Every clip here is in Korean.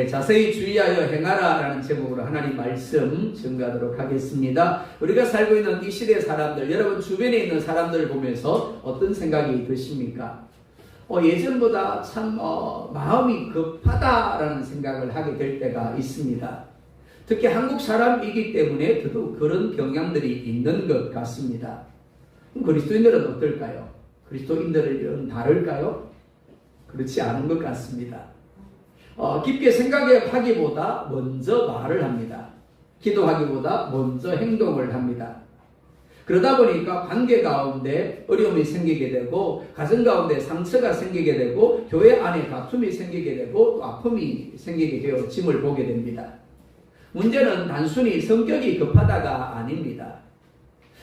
자세히 주의하여 행하라 라는 제목으로 하나님 말씀 증거하도록 하겠습니다. 우리가 살고 있는 이 시대 사람들, 여러분 주변에 있는 사람들을 보면서 어떤 생각이 드십니까? 예전보다 참 마음이 급하다라는 생각을 하게 될 때가 있습니다. 특히 한국 사람이기 때문에 더더욱 그런 경향들이 있는 것 같습니다. 그리스도인들은 어떨까요? 그리스도인들은 다를까요? 그렇지 않은 것 같습니다. 깊게 생각하기보다 먼저 말을 합니다. 기도하기보다 먼저 행동을 합니다. 그러다 보니까 관계 가운데 어려움이 생기게 되고, 가정 가운데 상처가 생기게 되고, 교회 안에 다툼이 생기게 되고, 또 아픔이 생기게 되어짐을 보게 됩니다. 문제는 단순히 성격이 급하다가 아닙니다.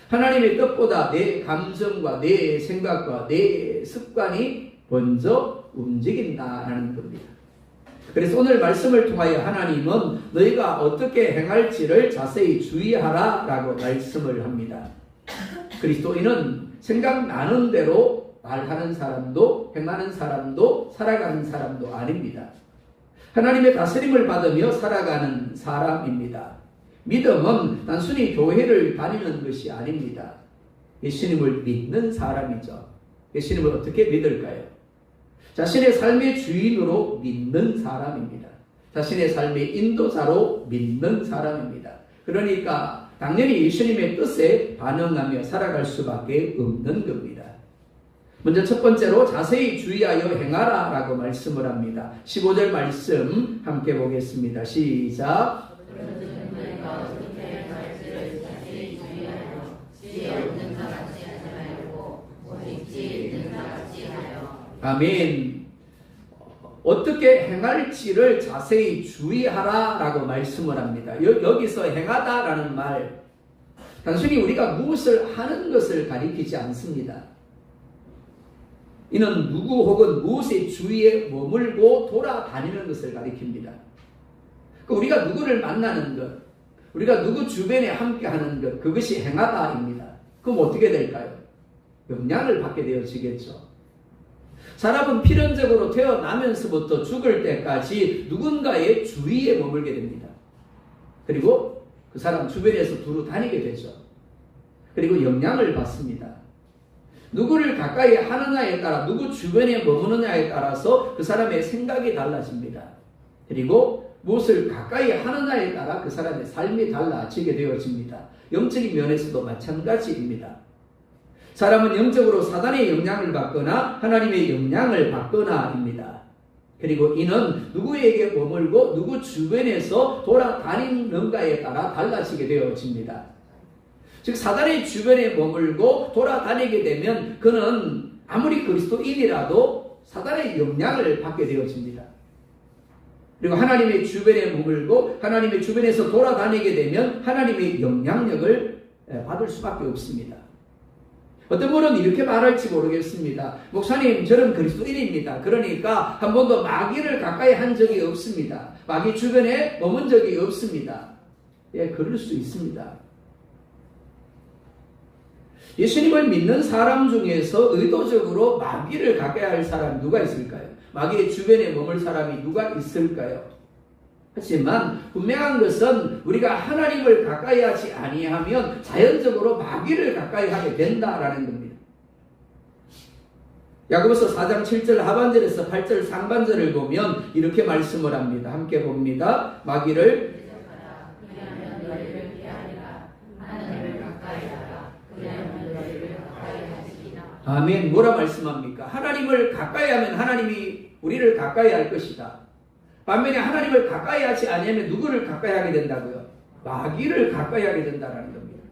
하나님의 뜻보다 내 감정과 내 생각과 내 습관이 먼저 움직인다라는 겁니다. 그래서 오늘 말씀을 통하여 하나님은 너희가 어떻게 행할지를 자세히 주의하라 라고 말씀을 합니다. 그리스도인은 생각나는 대로 말하는 사람도 행하는 사람도 살아가는 사람도 아닙니다. 하나님의 다스림을 받으며 살아가는 사람입니다. 믿음은 단순히 교회를 다니는 것이 아닙니다. 예수님을 믿는 사람이죠. 예수님을 어떻게 믿을까요? 자신의 삶의 주인으로 믿는 사람입니다. 자신의 삶의 인도자로 믿는 사람입니다. 그러니까 당연히 예수님의 뜻에 반응하며 살아갈 수밖에 없는 겁니다. 먼저 첫 번째로 자세히 주의하여 행하라 라고 말씀을 합니다. 15절 말씀 함께 보겠습니다. 시작. 아멘. 어떻게 행할지를 자세히 주의하라 라고 말씀을 합니다. 여기서 행하다라는 말, 단순히 우리가 무엇을 하는 것을 가리키지 않습니다. 이는 누구 혹은 무엇의 주위에 머물고 돌아다니는 것을 가리킵니다. 우리가 누구를 만나는 것, 우리가 누구 주변에 함께하는 것, 그것이 행하다입니다. 그럼 어떻게 될까요? 영향을 받게 되어지겠죠. 사람은 필연적으로 태어나면서부터 죽을 때까지 누군가의 주위에 머물게 됩니다. 그리고 그 사람 주변에서 두루 다니게 되죠. 그리고 영향을 받습니다. 누구를 가까이 하느냐에 따라, 누구 주변에 머무느냐에 따라서 그 사람의 생각이 달라집니다. 그리고 무엇을 가까이 하느냐에 따라 그 사람의 삶이 달라지게 되어집니다. 영적인 면에서도 마찬가지입니다. 사람은 영적으로 사단의 영향을 받거나 하나님의 영향을 받거나입니다. 그리고 이는 누구에게 머물고 누구 주변에서 돌아다니는가에 따라 달라지게 되어집니다. 즉 사단의 주변에 머물고 돌아다니게 되면 그는 아무리 그리스도인이라도 사단의 영향을 받게 되어집니다. 그리고 하나님의 주변에 머물고 하나님의 주변에서 돌아다니게 되면 하나님의 영향력을 받을 수밖에 없습니다. 어떤 분은 이렇게 말할지 모르겠습니다. 목사님, 저는 그리스도인입니다. 그러니까 한 번도 마귀를 가까이 한 적이 없습니다. 마귀 주변에 머문 적이 없습니다. 예, 그럴 수 있습니다. 예수님을 믿는 사람 중에서 의도적으로 마귀를 가까이 할 사람이 누가 있을까요? 마귀의 주변에 머물 사람이 누가 있을까요? 하지만 분명한 것은 우리가 하나님을 가까이 하지 아니하면 자연적으로 마귀를 가까이 하게 된다라는 겁니다. 야고보서 4장 7절 하반절에서 8절 상반절을 보면 이렇게 말씀을 합니다. 함께 봅니다. 마귀를 아멘. 뭐라 말씀합니까? 하나님을 가까이 하면 하나님이 우리를 가까이 할 것이다. 반면에 하나님을 가까이 하지 않으면 누구를 가까이 하게 된다고요? 마귀를 가까이 하게 된다는 겁니다.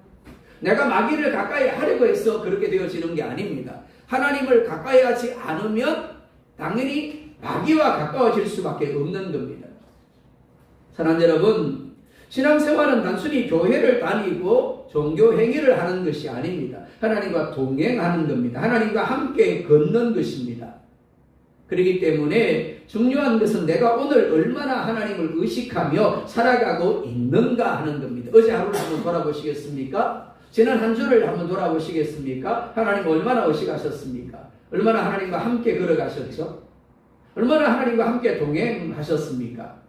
내가 마귀를 가까이 하려고 해서 그렇게 되어지는 게 아닙니다. 하나님을 가까이 하지 않으면 당연히 마귀와 가까워질 수밖에 없는 겁니다. 사랑하는 여러분, 신앙생활은 단순히 교회를 다니고 종교 행위를 하는 것이 아닙니다. 하나님과 동행하는 겁니다. 하나님과 함께 걷는 것입니다. 그렇기 때문에 중요한 것은 내가 오늘 얼마나 하나님을 의식하며 살아가고 있는가 하는 겁니다. 어제 하루를 한번 돌아보시겠습니까? 지난 한 주를 한번 돌아보시겠습니까? 하나님 얼마나 의식하셨습니까? 얼마나 하나님과 함께 걸어가셨죠? 얼마나 하나님과 함께 동행하셨습니까?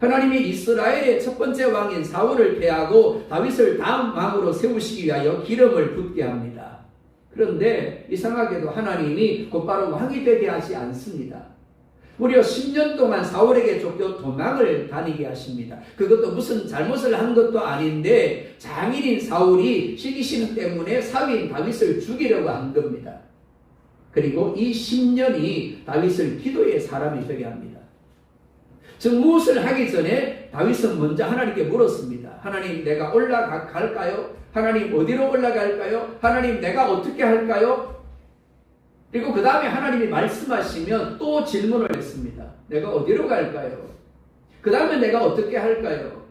하나님이 이스라엘의 첫 번째 왕인 사울을 패하고 다윗을 다음 왕으로 세우시기 위하여 기름을 붓게 합니다. 그런데 이상하게도 하나님이 곧바로 왕이 되게 하지 않습니다. 무려 10년 동안 사울에게 쫓겨 도망을 다니게 하십니다. 그것도 무슨 잘못을 한 것도 아닌데 장인인 사울이 시기심 때문에 사위인 다윗을 죽이려고 한 겁니다. 그리고 이 10년이 다윗을 기도의 사람이 되게 합니다. 즉 무엇을 하기 전에 다윗은 먼저 하나님께 물었습니다. 하나님, 내가 올라갈까요? 하나님, 어디로 올라갈까요? 하나님, 내가 어떻게 할까요? 그리고 그 다음에 하나님이 말씀하시면 또 질문을 했습니다. 내가 어디로 갈까요? 그 다음에 내가 어떻게 할까요?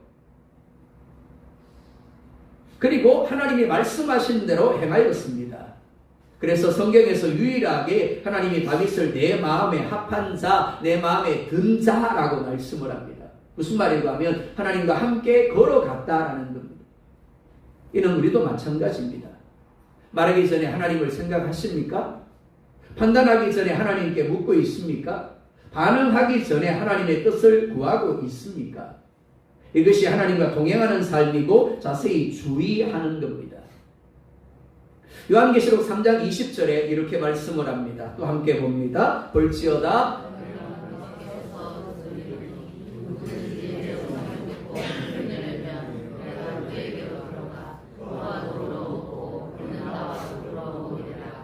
그리고 하나님이 말씀하신 대로 행하였습니다. 그래서 성경에서 유일하게 하나님이 다윗을 내 마음에 합한 자, 내 마음에 든 자라고 말씀을 합니다. 무슨 말인가 하면 하나님과 함께 걸어갔다라는 겁니다. 이는 우리도 마찬가지입니다. 말하기 전에 하나님을 생각하십니까? 판단하기 전에 하나님께 묻고 있습니까? 반응하기 전에 하나님의 뜻을 구하고 있습니까? 이것이 하나님과 동행하는 삶이고 자세히 주의하는 겁니다. 요한계시록 3장 20절에 이렇게 말씀을 합니다. 또 함께 봅니다. 볼지어다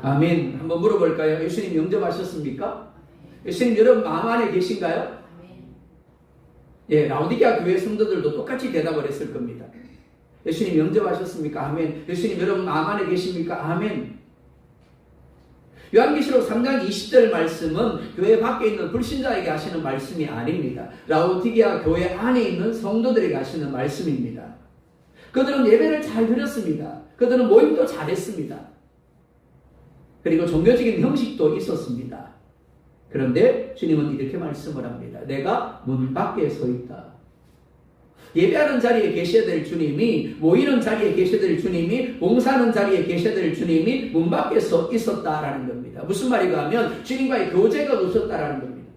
아멘. 한번 물어볼까요? 예수님 영접하셨습니까? 예수님 여러분 마음 안에 계신가요? 예, 라오디게아 교회 성도들도 똑같이 대답을 했을 겁니다. 예수님 영접하셨습니까? 아멘. 예수님 여러분 마음 안에 계십니까? 아멘. 요한계시록 3장 20절 말씀은 교회 밖에 있는 불신자에게 하시는 말씀이 아닙니다. 라오디게아 교회 안에 있는 성도들에게 하시는 말씀입니다. 그들은 예배를 잘 드렸습니다. 그들은 모임도 잘했습니다. 그리고 종교적인 형식도 있었습니다. 그런데 주님은 이렇게 말씀을 합니다. 내가 문 밖에 서 있다. 예배하는 자리에 계셔야 될 주님이, 모이는 자리에 계셔야 될 주님이, 봉사하는 자리에 계셔야 될 주님이 문 밖에 서 있었다라는 겁니다. 무슨 말인가 하면 주님과의 교제가 없었다라는 겁니다.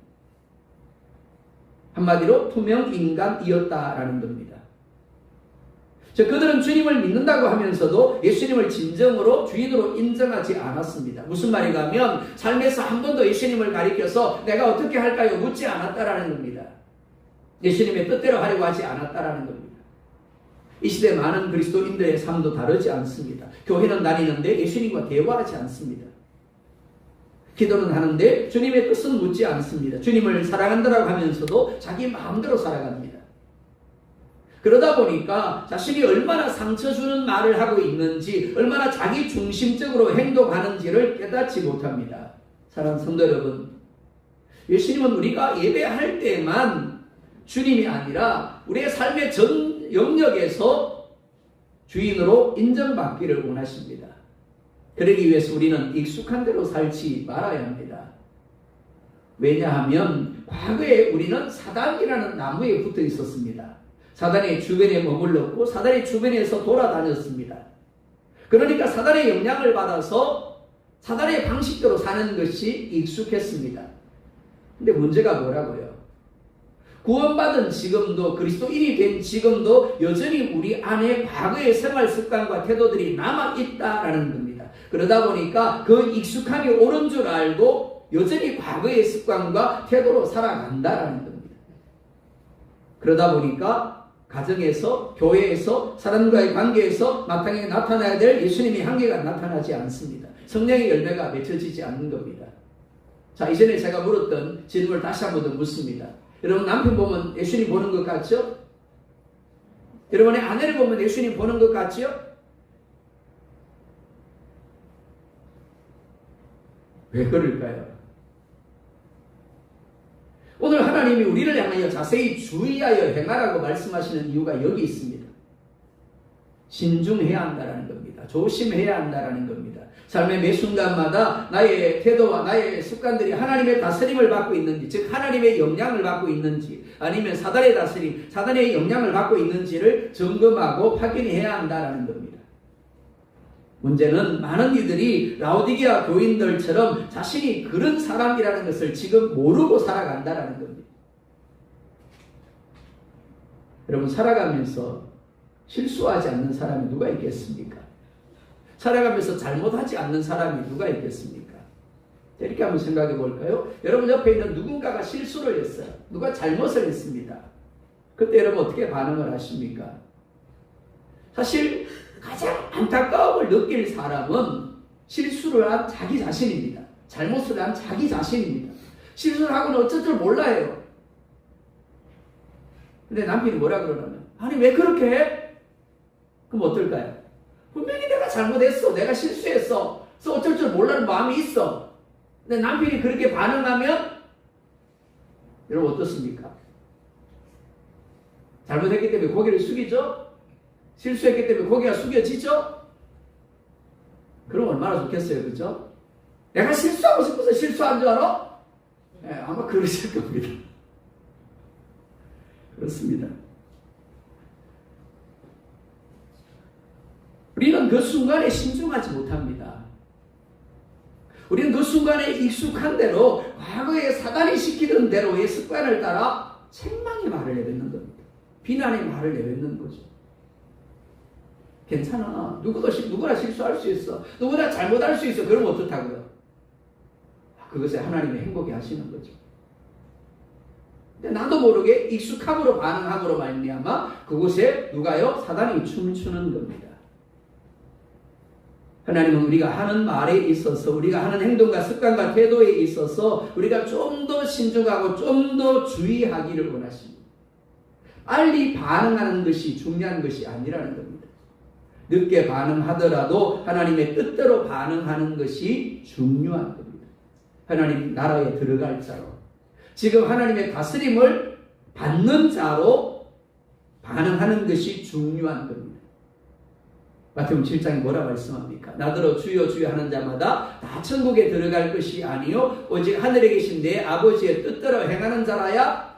한마디로 투명 인간이었다라는 겁니다. 즉 그들은 주님을 믿는다고 하면서도 예수님을 진정으로 주인으로 인정하지 않았습니다. 무슨 말인가 하면 삶에서 한 번도 예수님을 가리켜서 내가 어떻게 할까요? 묻지 않았다라는 겁니다. 예수님의 뜻대로 하려고 하지 않았다라는 겁니다. 이 시대 많은 그리스도인들의 삶도 다르지 않습니다. 교회는 다니는데 예수님과 대화하지 않습니다. 기도는 하는데 주님의 뜻은 묻지 않습니다. 주님을 사랑한다라고 하면서도 자기 마음대로 살아갑니다. 그러다 보니까 자신이 얼마나 상처 주는 말을 하고 있는지, 얼마나 자기 중심적으로 행동하는지를 깨닫지 못합니다. 사랑하는 성도 여러분, 예수님은 우리가 예배할 때만 주님이 아니라 우리의 삶의 전 영역에서 주인으로 인정받기를 원하십니다. 그러기 위해서 우리는 익숙한 대로 살지 말아야 합니다. 왜냐하면 과거에 우리는 사단이라는 나무에 붙어 있었습니다. 사단의 주변에 머물렀고 사단의 주변에서 돌아다녔습니다. 그러니까 사단의 영향을 받아서 사단의 방식대로 사는 것이 익숙했습니다. 근데 문제가 뭐라고요? 구원받은 지금도, 그리스도인이 된 지금도 여전히 우리 안에 과거의 생활 습관과 태도들이 남아있다라는 겁니다. 그러다 보니까 그 익숙함이 옳은 줄 알고 여전히 과거의 습관과 태도로 살아간다라는 겁니다. 그러다 보니까 가정에서, 교회에서, 사람과의 관계에서 마땅히 나타나야 될 예수님의 향기가 나타나지 않습니다. 성령의 열매가 맺혀지지 않는 겁니다. 자, 이전에 제가 물었던 질문을 다시 한 번 더 묻습니다. 여러분 남편 보면 예수님 보는 것 같죠? 여러분의 아내를 보면 예수님 보는 것 같죠? 왜 그럴까요? 오늘 하나님이 우리를 향하여 자세히 주의하여 행하라고 말씀하시는 이유가 여기 있습니다. 신중해야 한다는 겁니다. 조심해야 한다는 겁니다. 삶의 매 순간마다 나의 태도와 나의 습관들이 하나님의 다스림을 받고 있는지, 즉 하나님의 영향을 받고 있는지, 아니면 사단의 다스림, 사단의 영향을 받고 있는지를 점검하고 확인해야 한다는 겁니다. 문제는 많은 이들이 라오디게아 교인들처럼 자신이 그런 사람이라는 것을 지금 모르고 살아간다는 겁니다. 여러분, 살아가면서 실수하지 않는 사람이 누가 있겠습니까? 살아가면서 잘못하지 않는 사람이 누가 있겠습니까? 이렇게 한번 생각해 볼까요? 여러분 옆에 있는 누군가가 실수를 했어요. 누가 잘못을 했습니다. 그때 여러분 어떻게 반응을 하십니까? 사실 가장 안타까움을 느낄 사람은 실수를 한 자기 자신입니다. 잘못을 한 자기 자신입니다. 실수를 하고는 어쩔 줄 몰라요. 근데 남편이 뭐라 그러냐면, 아니 왜 그렇게 해? 그럼 어떨까요? 분명히 내가 잘못했어. 내가 실수했어. 그래서 어쩔 줄 몰라는 마음이 있어. 근데 남편이 그렇게 반응하면 여러분 어떻습니까? 잘못했기 때문에 고개를 숙이죠? 실수했기 때문에 고개가 숙여지죠? 그럼 얼마나 좋겠어요. 그죠? 내가 실수하고 싶어서 실수한 줄 알아? 네, 아마 그러실 겁니다. 그렇습니다. 우리는 그 순간에 신중하지 못합니다. 우리는 그 순간에 익숙한 대로 과거에 사단이 시키던 대로의 습관을 따라 책망의 말을 내뱉는 겁니다. 비난의 말을 내뱉는 거죠. 괜찮아. 누구나 실수할 수 있어. 누구나 잘못할 수 있어. 그럼 어떻다고요? 그것에 하나님의 행복해 하시는 거죠. 근데 나도 모르게 익숙함으로 반응함으로 말미암아 그곳에 누가요? 사단이 춤을 추는 겁니다. 하나님은 우리가 하는 말에 있어서, 우리가 하는 행동과 습관과 태도에 있어서 우리가 좀 더 신중하고 좀 더 주의하기를 원하십니다. 빨리 반응하는 것이 중요한 것이 아니라는 겁니다. 늦게 반응하더라도 하나님의 뜻대로 반응하는 것이 중요한 겁니다. 하나님 나라에 들어갈 자로, 지금 하나님의 다스림을 받는 자로 반응하는 것이 중요한 겁니다. 마태복음 7장에 뭐라 말씀합니까? 나더러 주여 주여 하는 자마다 다 천국에 들어갈 것이 아니요 오직 하늘에 계신 내 아버지의 뜻대로 행하는 자라야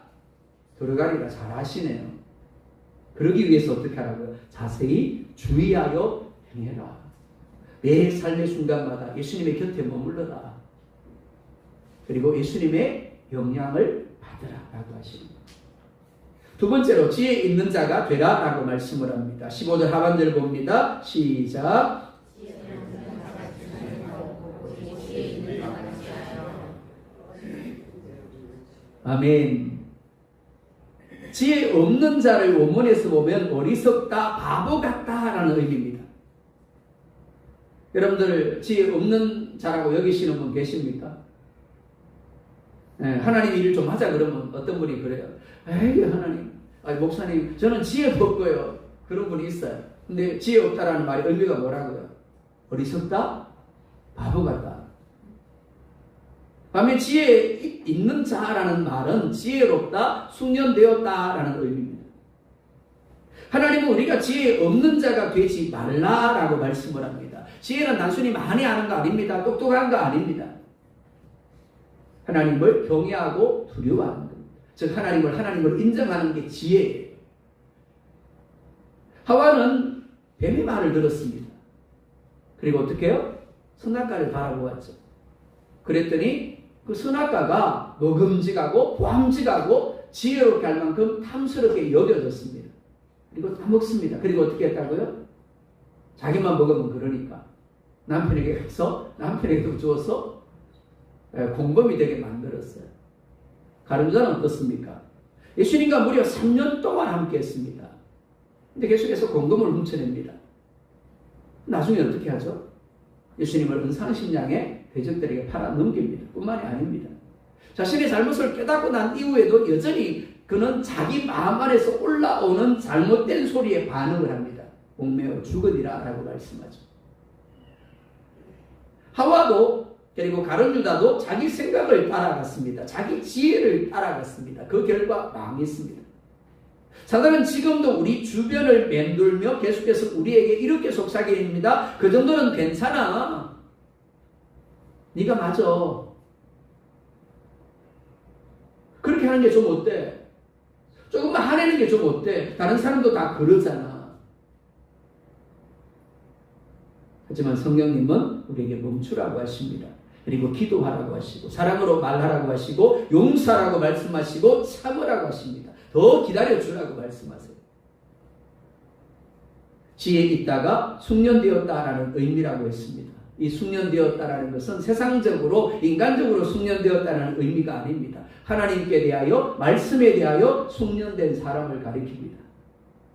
들어가리라. 잘 아시네요. 그러기 위해서 어떻게 하라고요? 자세히 주의하여 행해라. 내 삶의 순간마다 예수님의 곁에 머물러라. 그리고 예수님의 영향을 받으라 라고 하십니다. 두 번째로 지혜 있는 자가 되라 라고 말씀을 합니다. 15절 하반절 봅니다. 시작. 아멘. 지혜 없는 자를 원문에서 보면 어리석다, 바보 같다 라는 의미입니다. 여러분들 지혜 없는 자라고 여기시는 분 계십니까? 네, 하나님 일을 좀 하자 그러면 어떤 분이 그래요? 에이 하나님, 아니 목사님 저는 지혜도 없고요. 그런 분이 있어요. 근데 지혜 없다라는 말의 의미가 뭐라고요? 어리석다? 바보 같다. 반면 지혜 있는 자라는 말은 지혜롭다, 숙련되었다라는 의미입니다. 하나님은 우리가 지혜 없는 자가 되지 말라라고 말씀을 합니다. 지혜는 단순히 많이 아는 거 아닙니다. 똑똑한 거 아닙니다. 하나님을 경외하고 두려워하는 겁니다. 즉 하나님을 인정하는 게 지혜예요. 하와는 뱀의 말을 들었습니다. 그리고 어떻게 해요? 선악과를 바라보았죠. 그랬더니 그 선악과가 먹음직하고 보암직하고 지혜롭게 할 만큼 탐스럽게 여겨졌습니다. 그리고 다 먹습니다. 그리고 어떻게 했다고요? 자기만 먹으면 그러니까 남편에게 해서 남편에게도 주어서 공범이 되게 만들었어요. 가룟자는 어떻습니까? 예수님과 무려 3년 동안 함께 했습니다. 근데 계속해서 공금을 훔쳐냅니다. 나중에 어떻게 하죠? 예수님을 은상식량에 대적들에게 팔아 넘깁니다. 뿐만이 아닙니다. 자신의 잘못을 깨닫고 난 이후에도 여전히 그는 자기 마음 안에서 올라오는 잘못된 소리에 반응을 합니다. 옥매어 죽으리라 라고 말씀하죠. 하와도 그리고 가룟유다도 자기 생각을 따라갔습니다. 자기 지혜를 따라갔습니다. 그 결과 망했습니다. 사단은 지금도 우리 주변을 맴돌며 계속해서 우리에게 이렇게 속삭입니다. 그 정도는 괜찮아. 네가 맞아. 그렇게 하는 게 좀 어때? 조금만 화내는 게 좀 어때? 다른 사람도 다 그러잖아. 하지만 성령님은 우리에게 멈추라고 하십니다. 그리고 기도하라고 하시고 사랑으로 말하라고 하시고 용서하라고 말씀하시고 참으라고 하십니다. 더 기다려주라고 말씀하세요. 지에 있다가 숙련되었다라는 의미라고 했습니다. 이 숙련되었다라는 것은 세상적으로 인간적으로 숙련되었다는 의미가 아닙니다. 하나님께 대하여 말씀에 대하여 숙련된 사람을 가리킵니다.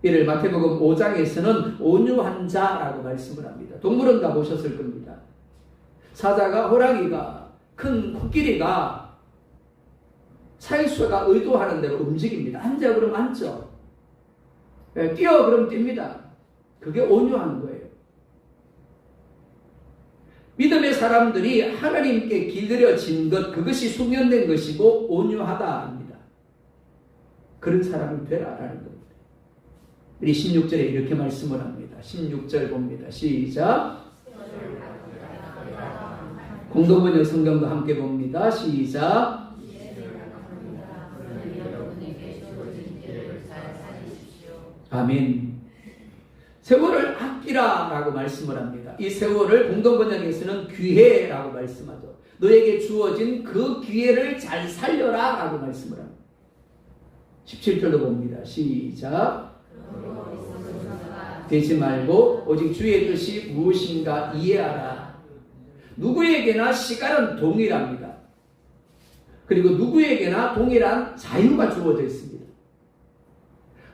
이를 마태복음 5장에서는 온유한 자라고 말씀을 합니다. 동물원 가보셨을 겁니다. 사자가, 호랑이가, 큰 코끼리가 사육수가 의도하는 대로 움직입니다. 앉아 그러면 앉죠. 뛰어 그러면 뜁니다. 그게 온유한 거예요. 믿음의 사람들이 하나님께 길들여진 것, 그것이 숙련된 것이고 온유하다 합니다. 그런 사람이 되라라는 겁니다. 우리 16절에 이렇게 말씀을 합니다. 16절 봅니다. 시작. 공동번역 성경도 함께 봅니다. 시작. 아멘. 세월을 아끼라라고 말씀을 합니다. 이 세월을 공동번역에서는 기회라고 말씀하죠. 너에게 주어진 그 기회를 잘 살려라라고 말씀을 합니다. 17절도 봅니다. 시작. 되지 말고 오직 주의 뜻이 무엇인가 이해하라. 누구에게나 시간은 동일합니다. 그리고 누구에게나 동일한 자유가 주어져 있습니다.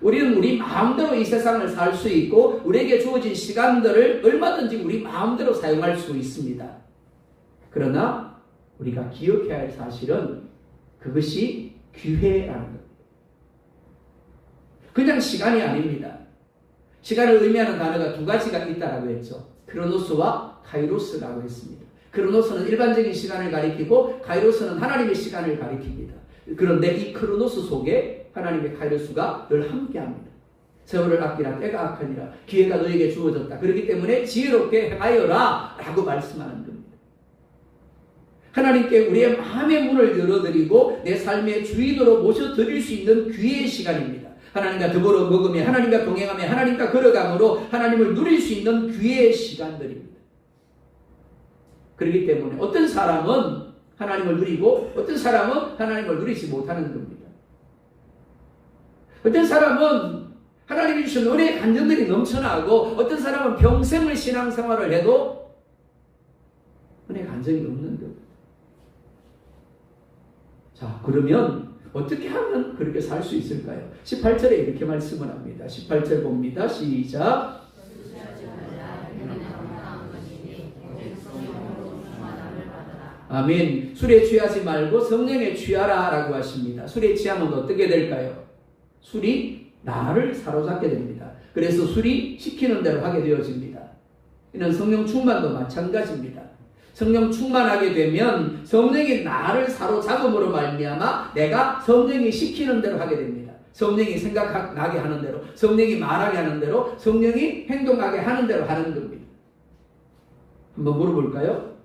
우리는 우리 마음대로 이 세상을 살 수 있고 우리에게 주어진 시간들을 얼마든지 우리 마음대로 사용할 수 있습니다. 그러나 우리가 기억해야 할 사실은 그것이 기회라는 겁니다. 그냥 시간이 아닙니다. 시간을 의미하는 단어가 두 가지가 있다라고 했죠. 크로노스와 카이로스라고 했습니다. 크로노스는 일반적인 시간을 가리키고 카이로스는 하나님의 시간을 가리킵니다. 그런데 이 크로노스 속에 하나님의 카이로스가 늘 함께합니다. 세월을 아끼라 때가 악하니라 기회가 너에게 주어졌다. 그렇기 때문에 지혜롭게 행하여라 라고 말씀하는 겁니다. 하나님께 우리의 마음의 문을 열어드리고 내 삶의 주인으로 모셔드릴 수 있는 기회의 시간입니다. 하나님과 더불어 먹으며 하나님과 동행하며 하나님과 걸어감으로 하나님을 누릴 수 있는 기회의 시간들입니다. 그렇기 때문에 어떤 사람은 하나님을 누리고 어떤 사람은 하나님을 누리지 못하는 겁니다. 어떤 사람은 하나님이 주신 은혜의 간증들이 넘쳐나고 어떤 사람은 평생을 신앙생활을 해도 은혜의 간증이 없는 겁니다. 자, 그러면 어떻게 하면 그렇게 살 수 있을까요? 18절에 이렇게 말씀을 합니다. 18절 봅니다. 시작. 아멘. 술에 취하지 말고 성령에 취하라 라고 하십니다. 술에 취하면 어떻게 될까요? 술이 나를 사로잡게 됩니다. 그래서 술이 시키는 대로 하게 되어집니다. 이는 성령 충만도 마찬가지입니다. 성령 충만하게 되면 성령이 나를 사로잡음으로 말미암아 내가 성령이 시키는 대로 하게 됩니다. 성령이 생각나게 하는 대로, 성령이 말하게 하는 대로, 성령이 행동하게 하는 대로 하는 겁니다. 한번 물어볼까요?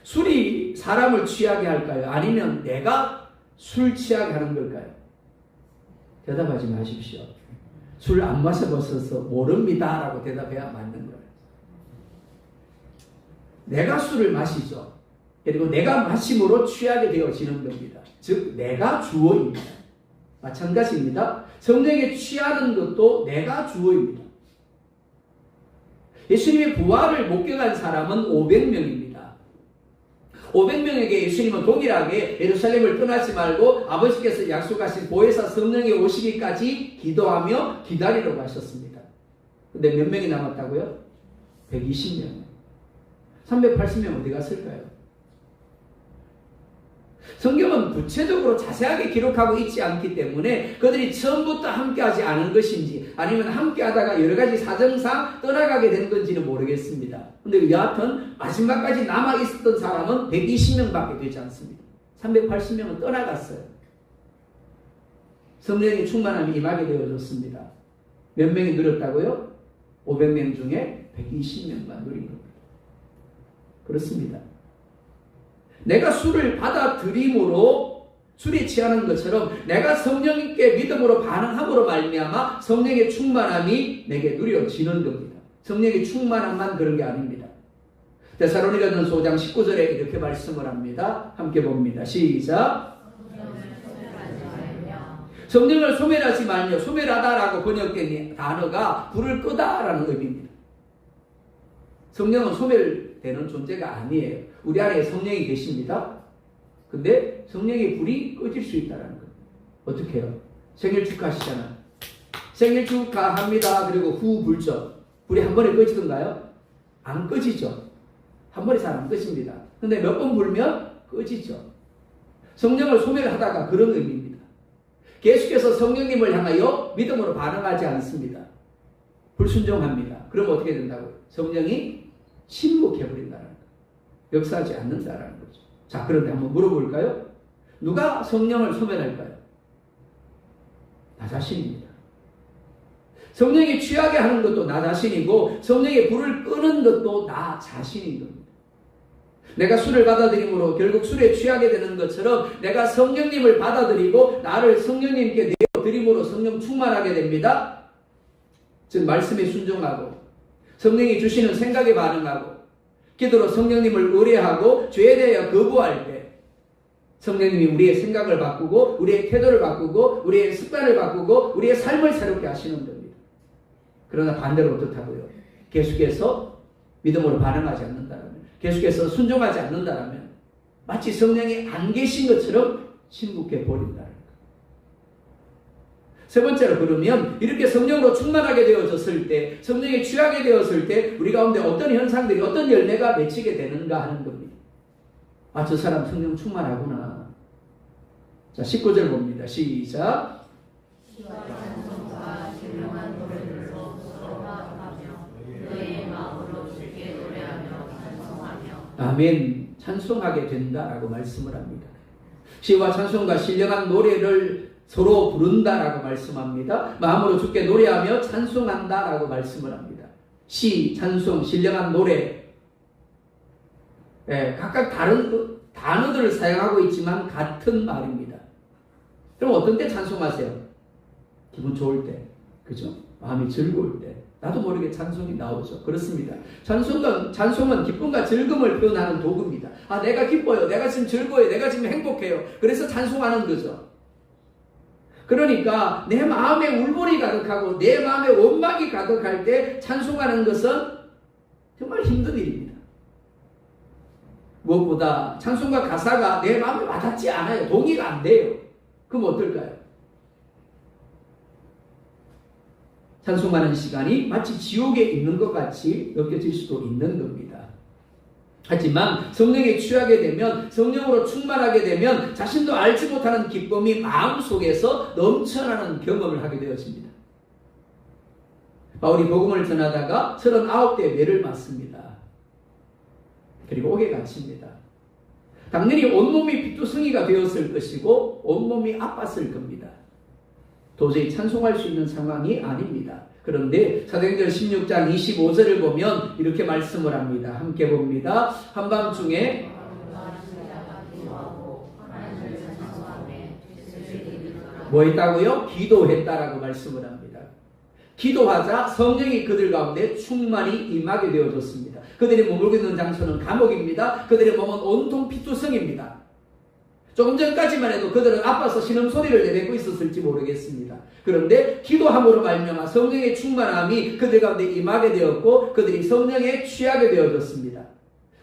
술이 사람을 취하게 할까요? 아니면 내가 술 취하게 하는 걸까요? 대답하지 마십시오. 술 안 마셔보셔서 모릅니다 라고 대답해야 맞는 거예요. 내가 술을 마시죠. 그리고 내가 마심으로 취하게 되어지는 겁니다. 즉 내가 주어입니다. 마찬가지입니다. 성령에 취하는 것도 내가 주어입니다. 예수님의 부활을 목격한 사람은 500명입니다. 500명에게 예수님은 동일하게 예루살렘을 떠나지 말고 아버지께서 약속하신 보혜사 성령이 오시기까지 기도하며 기다리라고 하셨습니다. 근데 몇 명이 남았다고요? 120명. 380명 어디 갔을까요? 성경은 구체적으로 자세하게 기록하고 있지 않기 때문에 그들이 처음부터 함께하지 않은 것인지 아니면 함께하다가 여러 가지 사정상 떠나가게 된 건지는 모르겠습니다. 그런데 여하튼 마지막까지 남아있었던 사람은 120명밖에 되지 않습니다. 380명은 떠나갔어요. 성령의 충만함이 임하게 되어졌습니다. 몇 명이 누렸다고요? 500명 중에 120명만 누린 겁니다. 그렇습니다. 내가 술을 받아들임으로 술에 취하는 것처럼 내가 성령님께 믿음으로 반응함으로 말미암아 성령의 충만함이 내게 누려지는 겁니다. 성령의 충만함만 그런 게 아닙니다. 데살로니가전서 5장 19절에 이렇게 말씀을 합니다. 함께 봅니다. 시작. 성령을 소멸하지만요, 소멸하다라고 번역된 단어가 불을 끄다라는 의미입니다. 성령은 소멸되는 존재가 아니에요. 우리 안에 성령이 계십니다. 근데 성령의 불이 꺼질 수 있다는 거예요. 어떻게 해요? 생일 축하하시잖아요. 생일 축하합니다. 그리고 후 불죠. 불이 한 번에 꺼지던가요? 안 꺼지죠. 한 번에 잘 안 꺼집니다. 근데 몇 번 불면 꺼지죠. 성령을 소멸하다가 그런 의미입니다. 계속해서 성령님을 향하여 믿음으로 반응하지 않습니다. 불순종합니다. 그럼 어떻게 된다고요? 성령이 침묵해버린다는 거예요. 역사하지 않는다는 거죠. 자, 그런데 한번 물어볼까요? 누가 성령을 소멸할까요? 나 자신입니다. 성령이 취하게 하는 것도 나 자신이고 성령의 불을 끄는 것도 나 자신인 겁니다. 내가 술을 받아들임으로 결국 술에 취하게 되는 것처럼 내가 성령님을 받아들이고 나를 성령님께 내어드림으로 성령 충만하게 됩니다. 즉 말씀에 순종하고 성령이 주시는 생각에 반응하고 기도로 성령님을 의뢰하고 죄에 대하여 거부할 때 성령님이 우리의 생각을 바꾸고 우리의 태도를 바꾸고 우리의 습관을 바꾸고 우리의 삶을 새롭게 하시는 겁니다. 그러나 반대로 어떻다고요? 계속해서 믿음으로 반응하지 않는다면, 계속해서 순종하지 않는다면 마치 성령이 안 계신 것처럼 침묵해 버린다는 거예요. 세 번째로, 그러면 이렇게 성령으로 충만하게 되어졌을 때, 성령에 취하게 되었을 때 우리 가운데 어떤 현상들이, 어떤 열매가 맺히게 되는가 하는 겁니다. 아, 저 사람 성령 충만하구나. 자, 19절 봅니다. 시작. 아멘. 찬송하게 된다라고 말씀을 합니다. 시와 찬송과 신령한 노래를 서로 부른다라고 말씀합니다. 마음으로 주께 노래하며 찬송한다라고 말씀을 합니다. 시, 찬송, 신령한 노래, 각각 다른 단어들을 사용하고 있지만 같은 말입니다. 그럼 어떤 때 찬송하세요? 기분 좋을 때, 그죠? 마음이 즐거울 때 나도 모르게 찬송이 나오죠. 그렇습니다. 찬송은 기쁨과 즐거움을 표현하는 도구입니다. 아, 내가 기뻐요. 내가 지금 즐거워요. 내가 지금 행복해요. 그래서 찬송하는 거죠. 그러니까 내 마음에 울분이 가득하고 내 마음에 원망이 가득할 때 찬송하는 것은 정말 힘든 일입니다. 무엇보다 찬송과 가사가 내 마음에 와닿지 않아요. 동의가 안 돼요. 그럼 어떨까요? 찬송하는 시간이 마치 지옥에 있는 것 같이 느껴질 수도 있는 겁니다. 하지만 성령에 취하게 되면, 성령으로 충만하게 되면 자신도 알지 못하는 기쁨이 마음속에서 넘쳐나는 경험을 하게 되어집니다. 바울이 복음을 전하다가 39대 매를 맞습니다. 그리고 옥에 갇힙니다. 당연히 온몸이 피투성이가 되었을 것이고 온몸이 아팠을 겁니다. 도저히 찬송할 수 있는 상황이 아닙니다. 그런데 사도행전 16장 25절을 보면 이렇게 말씀을 합니다. 함께 봅니다. 한밤중에 뭐 했다고요? 기도했다라고 말씀을 합니다. 기도하자 성령이 그들 가운데 충만히 임하게 되어졌습니다. 그들이 머물고 있는 장소는 감옥입니다. 그들의 몸은 온통 피투성입니다. 조금 전까지만 해도 그들은 아파서 신음소리를 내뱉고 있었을지 모르겠습니다. 그런데 기도함으로 말미암아 성령의 충만함이 그들 가운데 임하게 되었고 그들이 성령에 취하게 되어졌습니다.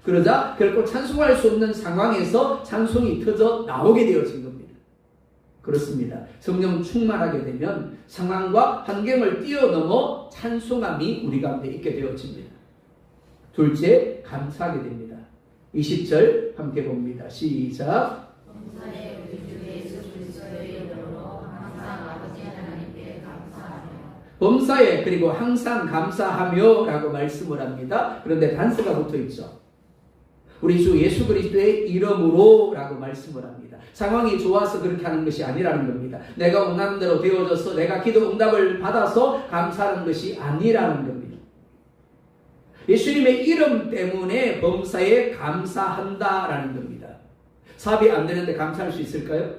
그러자 결코 찬송할 수 없는 상황에서 찬송이 터져 나오게 되어진 겁니다. 그렇습니다. 성령 충만하게 되면 상황과 환경을 뛰어넘어 찬송함이 우리 가운데 있게 되어집니다. 둘째, 감사하게 됩니다. 20절 함께 봅니다. 시작. 범사에 그리고 항상 감사하며 라고 말씀을 합니다. 그런데 단서가 붙어 있죠. 우리 주 예수 그리스도의 이름으로 라고 말씀을 합니다. 상황이 좋아서 그렇게 하는 것이 아니라는 겁니다. 내가 원하는 대로 되어져서 내가 기도 응답을 받아서 감사하는 것이 아니라는 겁니다. 예수님의 이름 때문에 범사에 감사한다라는 겁니다. 사업이 안 되는데 감사할 수 있을까요?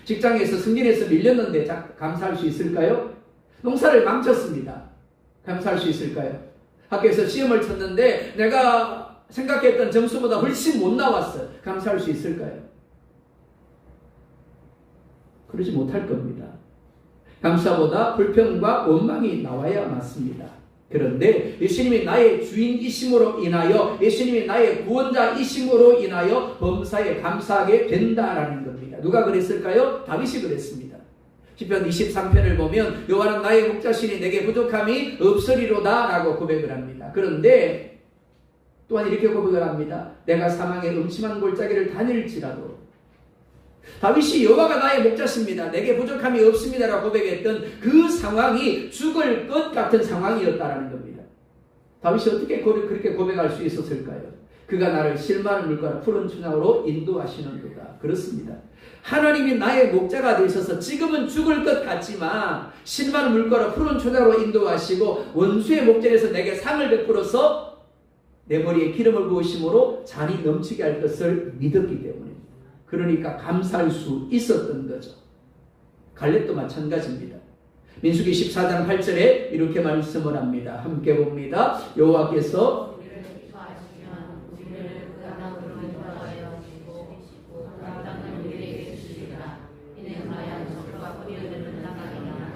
직장에서 승진해서 밀렸는데 감사할 수 있을까요? 농사를 망쳤습니다. 감사할 수 있을까요? 학교에서 시험을 쳤는데 내가 생각했던 점수보다 훨씬 못 나왔어요. 감사할 수 있을까요? 그러지 못할 겁니다. 감사보다 불평과 원망이 나와야 맞습니다. 그런데 예수님이 나의 주인이심으로 인하여, 예수님이 나의 구원자이심으로 인하여 범사에 감사하게 된다라는 겁니다. 누가 그랬을까요? 다윗이 그랬습니다. 시편 23편을 보면 여호와는 나의 목자시니 내게 부족함이 없으리로다 라고 고백을 합니다. 그런데 또한 이렇게 고백을 합니다. 내가 사망의 음침한 골짜기를 다닐지라도, 다윗이 여호와가 나의 목자십니다, 내게 부족함이 없습니다라고 고백했던 그 상황이 죽을 것 같은 상황이었다라는 겁니다. 다윗이 어떻게 그렇게 고백할 수 있었을까요? 그가 나를 실마른 물가로 푸른 초장으로 인도하시는도다. 그렇습니다. 하나님이 나의 목자가 되셔서 지금은 죽을 것 같지만 실마른 물가로 푸른 초장으로 인도하시고 원수의 목전에서 내게 상을 베풀어서 내 머리에 기름을 부으심으로 잔이 넘치게 할 것을 믿었기 때문입니다. 그러니까 감사할 수 있었던 거죠. 갈렙도 마찬가지입니다. 민수기 14장 8절에 이렇게 말씀을 합니다. 함께 봅니다. 여호와께서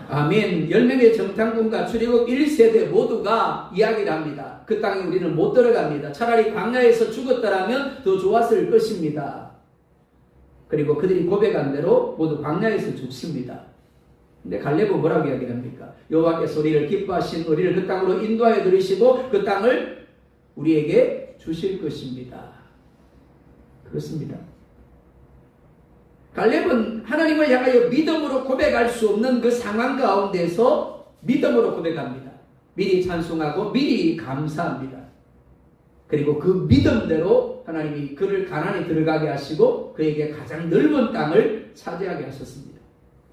아멘. 10명의 정탐꾼과 출애굽 1세대 모두가 이야기를 합니다. 그 땅에 우리는 못 들어갑니다. 차라리 광야에서 죽었더라면 더 좋았을 것입니다. 그리고 그들이 고백한 대로 모두 광야에서 죽습니다. 근데 갈렙은 뭐라고 이야기합니까? 여호와께서 우리를 기뻐하신 우리를 그 땅으로 인도하여 들이시고 그 땅을 우리에게 주실 것입니다. 그렇습니다. 갈렙은 하나님을 향하여 믿음으로 고백할 수 없는 그 상황 가운데서 믿음으로 고백합니다. 미리 찬송하고 미리 감사합니다. 그리고 그 믿음대로 하나님이 그를 가나안에 들어가게 하시고 그에게 가장 넓은 땅을 차지하게 하셨습니다.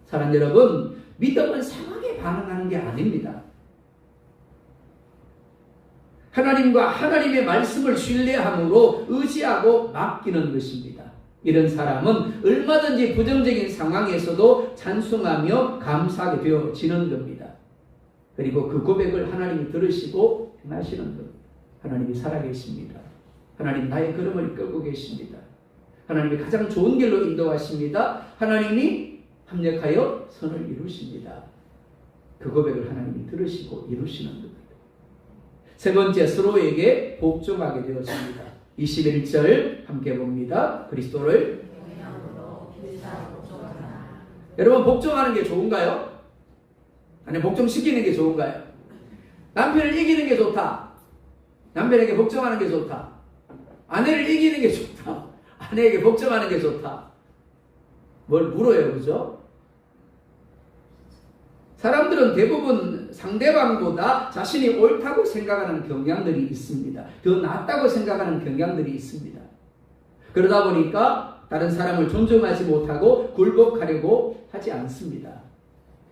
사랑하는 여러분, 믿음은 상황에 반응하는 게 아닙니다. 하나님과 하나님의 말씀을 신뢰함으로 의지하고 맡기는 것입니다. 이런 사람은 얼마든지 부정적인 상황에서도 찬송하며 감사하게 되어지는 겁니다. 그리고 그 고백을 하나님이 들으시고 행하시는 겁니다. 하나님이 살아계십니다. 하나님 나의 걸음을 끌고 계십니다. 하나님이 가장 좋은 길로 인도하십니다. 하나님이 합력하여 선을 이루십니다. 그 고백을 하나님이 들으시고 이루시는 겁니다. 세 번째, 서로에게 복종하게 되었습니다. 21절 함께 봅니다. 그리스도를 여러분, 복종하는 게 좋은가요? 아니, 복종시키는 게 좋은가요? 남편을 이기는 게 좋다. 남편에게 복종하는 게 좋다. 아내를 이기는 게 좋다. 아내에게 복종하는 게 좋다. 뭘 물어요, 그죠? 사람들은 대부분 상대방보다 자신이 옳다고 생각하는 경향들이 있습니다. 더 낫다고 생각하는 경향들이 있습니다. 그러다 보니까 다른 사람을 존중하지 못하고 굴복하려고 하지 않습니다.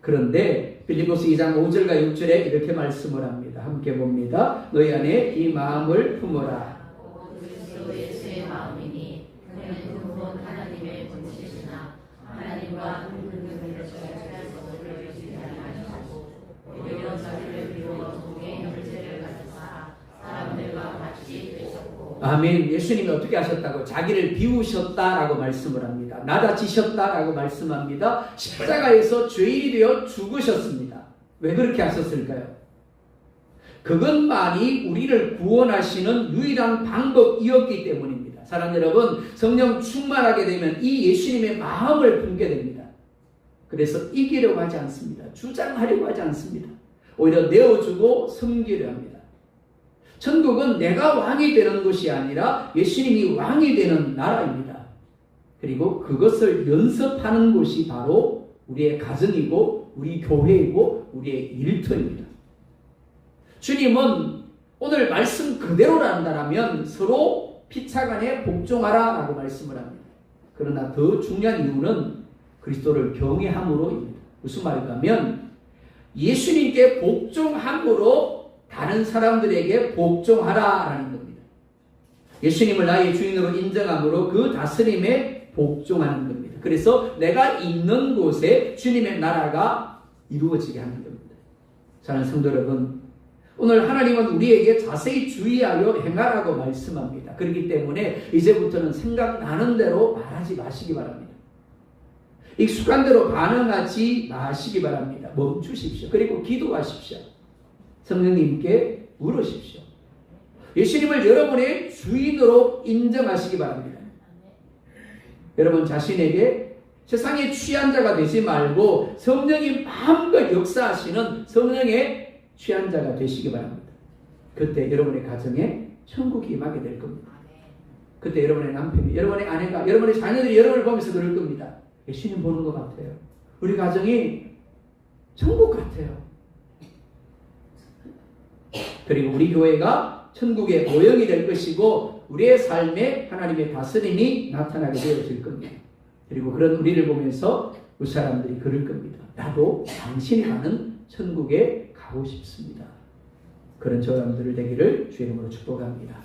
그런데 빌립보서 2장 5절과 6절에 이렇게 말씀을 합니다. 함께 봅니다. 너희 안에 이 마음을 품어라. 그리스도 예수의 마음이니 그는 근본 하나님의 본체시나 하나님과 은근을 절제할 것을 열심히 하시고 오히려 자기를 비워 동의 형제를 가져사 사람들과 같이 되셨고. 아멘. 예수님이 어떻게 하셨다고? 자기를 비우셨다라고 말씀을 합니다. 낮아지셨다라고 말씀합니다. 십자가에서 죄인이 되어 죽으셨습니다. 왜 그렇게 하셨을까요? 그것만이 우리를 구원하시는 유일한 방법이었기 때문입니다. 사랑하는 여러분, 성령 충만하게 되면 이 예수님의 마음을 품게 됩니다. 그래서 이기려고 하지 않습니다. 주장하려고 하지 않습니다. 오히려 내어주고 섬기려 합니다. 천국은 내가 왕이 되는 것이 아니라 예수님이 왕이 되는 나라입니다. 그리고 그것을 연습하는 곳이 바로 우리의 가정이고 우리 교회이고 우리의 일터입니다. 주님은 오늘 말씀 그대로 한다면 서로 피차간에 복종하라 라고 말씀을 합니다. 그러나 더 중요한 이유는 그리스도를 경외함으로입니다. 무슨 말인가 하면 예수님께 복종함으로 다른 사람들에게 복종하라라는 겁니다. 예수님을 나의 주인으로 인정함으로 그 다스림에 복종하는 겁니다. 그래서 내가 있는 곳에 주님의 나라가 이루어지게 하는 겁니다. 사랑하는 성도 여러분, 오늘 하나님은 우리에게 자세히 주의하여 행하라고 말씀합니다. 그렇기 때문에 이제부터는 생각나는 대로 말하지 마시기 바랍니다. 습관대로 반응하지 마시기 바랍니다. 멈추십시오. 그리고 기도하십시오. 성령님께 물으십시오. 예수님을 여러분의 주인으로 인정하시기 바랍니다. 여러분 자신에게 세상의 취한 자가 되지 말고 성령이 마음껏 역사하시는 성령의 취한 자가 되시기 바랍니다. 그때 여러분의 가정에 천국이 임하게 될 겁니다. 그때 여러분의 남편이, 여러분의 아내가, 여러분의 자녀들이 여러분을 보면서 그럴 겁니다. 예수님 보는 것 같아요. 우리 가정이 천국 같아요. 그리고 우리 교회가 천국의 모형이 될 것이고 우리의 삶에 하나님의 다스림이 나타나게 되어질 겁니다. 그리고 그런 우리를 보면서 그 사람들이 그럴 겁니다. 나도 당신이 가는 천국에 가고 싶습니다. 그런 저람들을 되기를 주의 이름으로 축복합니다.